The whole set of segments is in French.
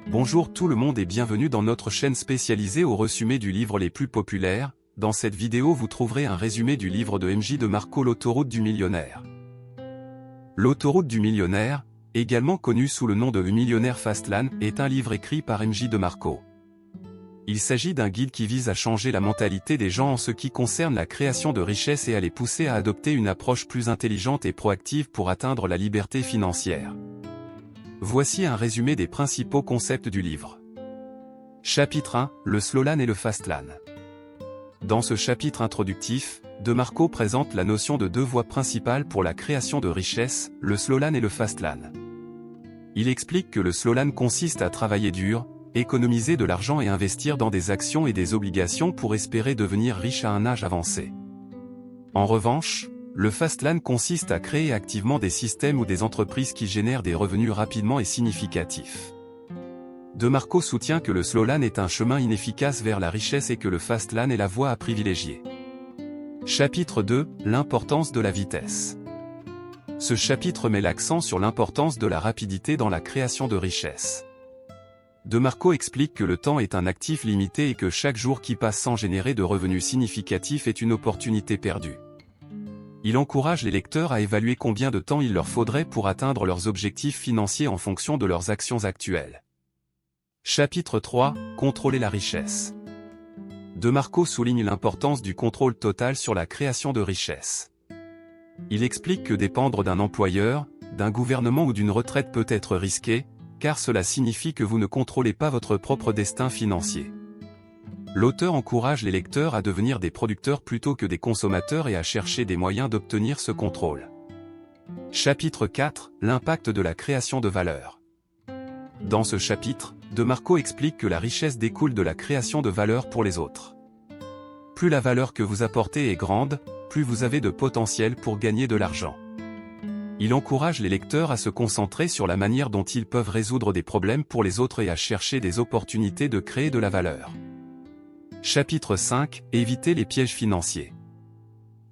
Bonjour tout le monde et bienvenue dans notre chaîne spécialisée au résumé du livre les plus populaires. Dans cette vidéo vous trouverez un résumé du livre de MJ DeMarco L'autoroute du millionnaire. L'autoroute du millionnaire, également connu sous le nom de Millionaire Fastlane, est un livre écrit par MJ DeMarco. Il s'agit d'un guide qui vise à changer la mentalité des gens en ce qui concerne la création de richesses et à les pousser à adopter une approche plus intelligente et proactive pour atteindre la liberté financière. Voici un résumé des principaux concepts du livre. Chapitre 1, le slowlane et le fastlane. Dans ce chapitre introductif, DeMarco présente la notion de deux voies principales pour la création de richesses, le slowlane et le fastlane. Il explique que le slowlane consiste à travailler dur, économiser de l'argent et investir dans des actions et des obligations pour espérer devenir riche à un âge avancé. En revanche, le fastlane consiste à créer activement des systèmes ou des entreprises qui génèrent des revenus rapidement et significatifs. DeMarco soutient que le slowlane est un chemin inefficace vers la richesse et que le fastlane est la voie à privilégier. Chapitre 2, l'importance de la vitesse. Ce chapitre met l'accent sur l'importance de la rapidité dans la création de richesses. DeMarco explique que le temps est un actif limité et que chaque jour qui passe sans générer de revenus significatifs est une opportunité perdue. Il encourage les lecteurs à évaluer combien de temps il leur faudrait pour atteindre leurs objectifs financiers en fonction de leurs actions actuelles. Chapitre 3, contrôler la richesse. DeMarco souligne l'importance du contrôle total sur la création de richesses. Il explique que dépendre d'un employeur, d'un gouvernement ou d'une retraite peut être risqué, car cela signifie que vous ne contrôlez pas votre propre destin financier. L'auteur encourage les lecteurs à devenir des producteurs plutôt que des consommateurs et à chercher des moyens d'obtenir ce contrôle. Chapitre 4, l'impact de la création de valeur. Dans ce chapitre, DeMarco explique que la richesse découle de la création de valeur pour les autres. Plus la valeur que vous apportez est grande, plus vous avez de potentiel pour gagner de l'argent. Il encourage les lecteurs à se concentrer sur la manière dont ils peuvent résoudre des problèmes pour les autres et à chercher des opportunités de créer de la valeur. Chapitre 5, éviter les pièges financiers.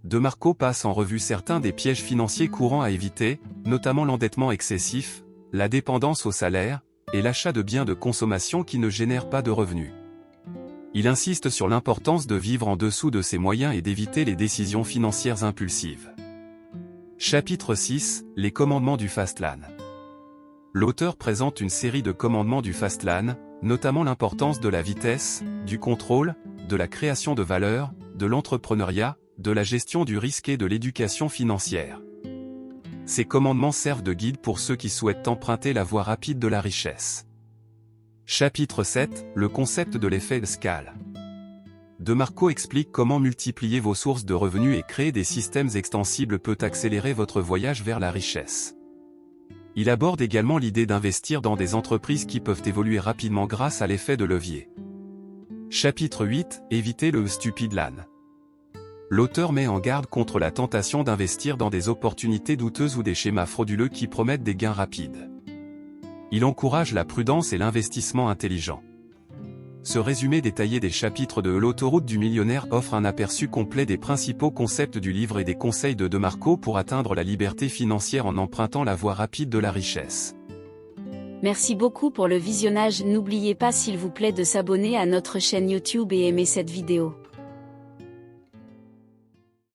DeMarco passe en revue certains des pièges financiers courants à éviter, notamment l'endettement excessif, la dépendance au salaire, et l'achat de biens de consommation qui ne génèrent pas de revenus. Il insiste sur l'importance de vivre en dessous de ses moyens et d'éviter les décisions financières impulsives. Chapitre 6, les commandements du fastlane. L'auteur présente une série de commandements du fastlane, notamment l'importance de la vitesse, du contrôle, de la création de valeur, de l'entrepreneuriat, de la gestion du risque et de l'éducation financière. Ces commandements servent de guide pour ceux qui souhaitent emprunter la voie rapide de la richesse. Chapitre 7, le concept de l'effet d'escale. DeMarco explique comment multiplier vos sources de revenus et créer des systèmes extensibles peut accélérer votre voyage vers la richesse. Il aborde également l'idée d'investir dans des entreprises qui peuvent évoluer rapidement grâce à l'effet de levier. Chapitre 8, éviter le stupid lane. L'auteur met en garde contre la tentation d'investir dans des opportunités douteuses ou des schémas frauduleux qui promettent des gains rapides. Il encourage la prudence et l'investissement intelligent. Ce résumé détaillé des chapitres de L'autoroute du millionnaire offre un aperçu complet des principaux concepts du livre et des conseils de DeMarco pour atteindre la liberté financière en empruntant la voie rapide de la richesse. Merci beaucoup pour le visionnage. N'oubliez pas s'il vous plaît de s'abonner à notre chaîne YouTube et aimer cette vidéo.